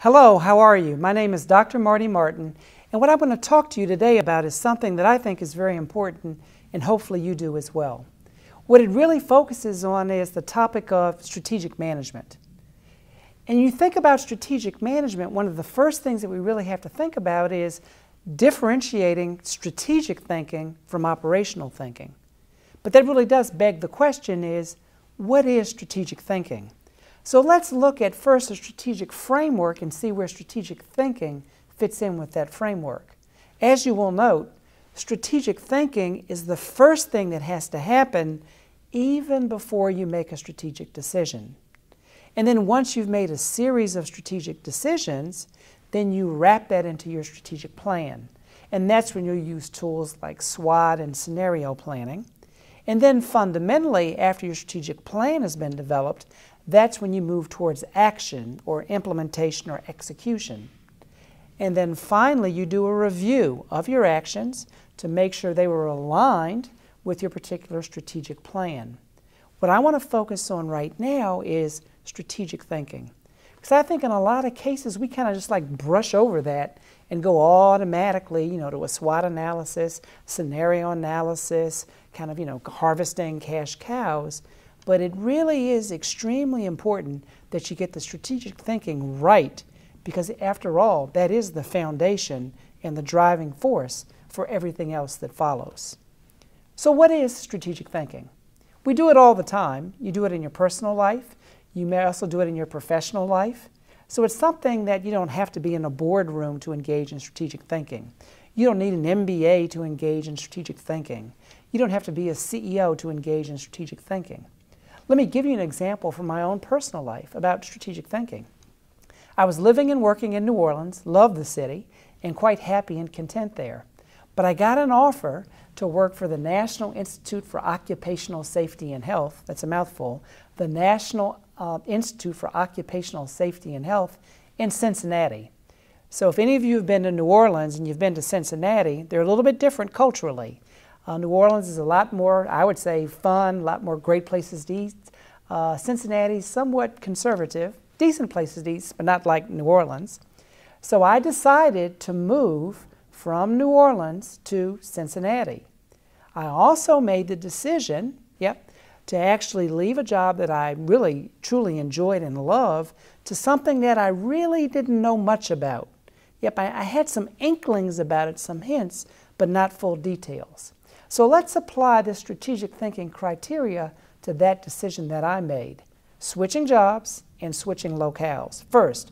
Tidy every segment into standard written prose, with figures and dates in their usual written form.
Hello, how are you? My name is Dr. Marty Martin, and what I'm going to talk to you today about is something that I think is very important, and hopefully you do as well. What it really focuses on is the topic of strategic management. And you think about strategic management, one of the first things that we really have to think about is differentiating strategic thinking from operational thinking. But that really does beg the question is, what is strategic thinking? So let's look at first a strategic framework and see where strategic thinking fits in with that framework. As you will note, strategic thinking is the first thing that has to happen even before you make a strategic decision. And then once you've made a series of strategic decisions, then you wrap that into your strategic plan. And that's when you'll use tools like SWOT and scenario planning. And then fundamentally, after your strategic plan has been developed, that's when you move towards action or implementation or execution. And then finally, you do a review of your actions to make sure they were aligned with your particular strategic plan. What I want to focus on right now is strategic thinking. Because I think in a lot of cases, we kind of just like brush over that and go automatically, to a SWOT analysis, scenario analysis, kind of, harvesting cash cows. But it really is extremely important that you get the strategic thinking right, because after all, that is the foundation and the driving force for everything else that follows. So what is strategic thinking? We do it all the time. You do it in your personal life. You may also do it in your professional life. So it's something that you don't have to be in a boardroom to engage in strategic thinking. You don't need an MBA to engage in strategic thinking. You don't have to be a CEO to engage in strategic thinking. Let me give you an example from my own personal life about strategic thinking. I was living and working in New Orleans, loved the city, and quite happy and content there. But I got an offer to work for the National Institute for Occupational Safety and Health, that's a mouthful, the National Institute for Occupational Safety and Health in Cincinnati. So if any of you have been to New Orleans and you've been to Cincinnati, they're a little bit different culturally. New Orleans is a lot more, I would say, fun, a lot more great places to eat. Cincinnati's somewhat conservative, decent places to eat, but not like New Orleans. So I decided to move from New Orleans to Cincinnati. I also made the decision, to actually leave a job that I really, truly enjoyed and loved to something that I really didn't know much about. I had some inklings about it, some hints, but not full details. So let's apply the strategic thinking criteria to that decision that I made, switching jobs and switching locales. First,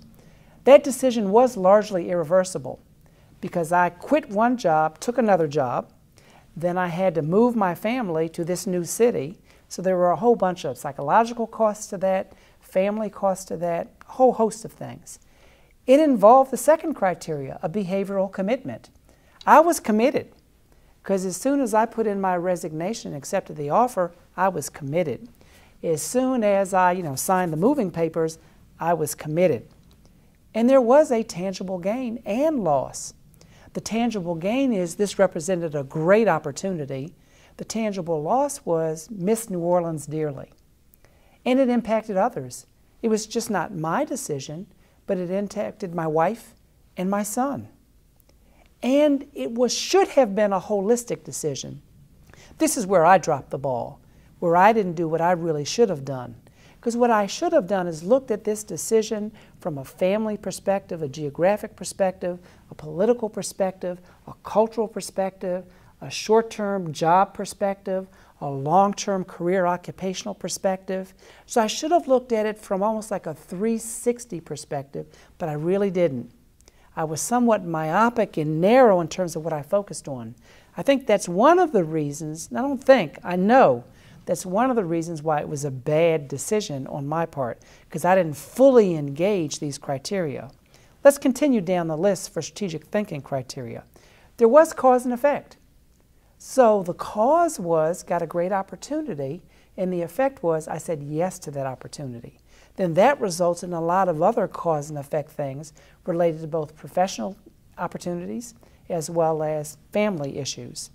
that decision was largely irreversible because I quit one job, took another job, then I had to move my family to this new city, so there were a whole bunch of psychological costs to that, family costs to that, a whole host of things. It involved the second criteria, a behavioral commitment. I was committed. Because as soon as I put in my resignation and accepted the offer, I was committed. As soon as I, signed the moving papers, I was committed. And there was a tangible gain and loss. The tangible gain is this represented a great opportunity. The tangible loss was miss New Orleans dearly. And it impacted others. It was just not my decision, but it impacted my wife and my son. And it should have been a holistic decision. This is where I dropped the ball, where I didn't do what I really should have done. Because what I should have done is looked at this decision from a family perspective, a geographic perspective, a political perspective, a cultural perspective, a short-term job perspective, a long-term career occupational perspective. So I should have looked at it from almost like a 360 perspective, but I really didn't. I was somewhat myopic and narrow in terms of what I focused on. I think that's one of the reasons, I know that's one of the reasons why it was a bad decision on my part, because I didn't fully engage these criteria. Let's continue down the list for strategic thinking criteria. There was cause and effect. So the cause was, got a great opportunity, and the effect was, I said yes to that opportunity. Then that results in a lot of other cause and effect things related to both professional opportunities as well as family issues.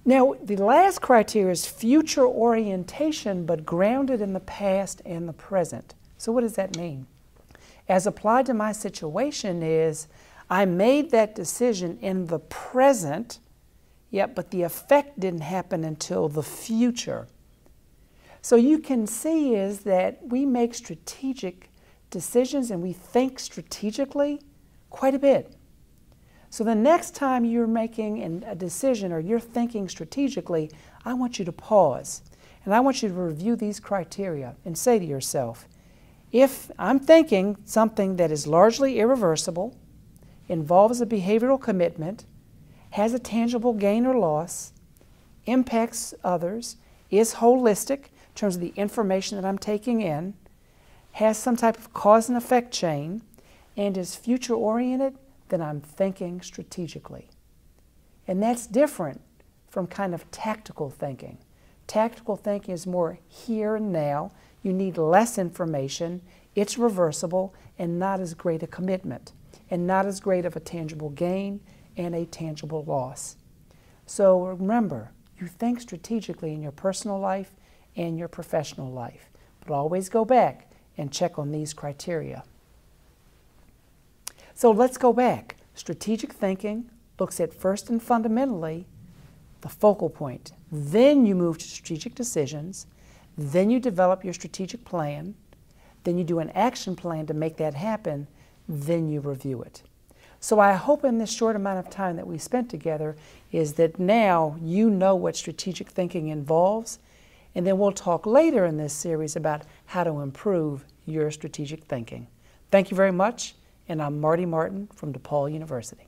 Now, the last criteria is future orientation, but grounded in the past and the present. So what does that mean? as applied to my situation is I made that decision in the present, yet but the effect didn't happen until the future. So you can see is that we make strategic decisions and we think strategically quite a bit. So the next time you're making a decision or you're thinking strategically, I want you to pause and I want you to review these criteria and say to yourself, if I'm thinking something that is largely irreversible, involves a behavioral commitment, has a tangible gain or loss, impacts others, is holistic in terms of the information that I'm taking in, has some type of cause and effect chain, and is future-oriented, then I'm thinking strategically. And that's different from kind of tactical thinking. Tactical thinking is more here and now. You need less information. It's reversible and not as great a commitment and not as great of a tangible gain and a tangible loss. So remember, you think strategically in your personal life and your professional life, but always go back and check on these criteria. So let's go back. Strategic thinking looks at first and fundamentally the focal point. Then you move to strategic decisions. Then you develop your strategic plan. Then you do an action plan to make that happen. Then you review it. So I hope in this short amount of time that we spent together is that now you know what strategic thinking involves, and then we'll talk later in this series about how to improve your strategic thinking. Thank you very much, and I'm Marty Martin from DePaul University.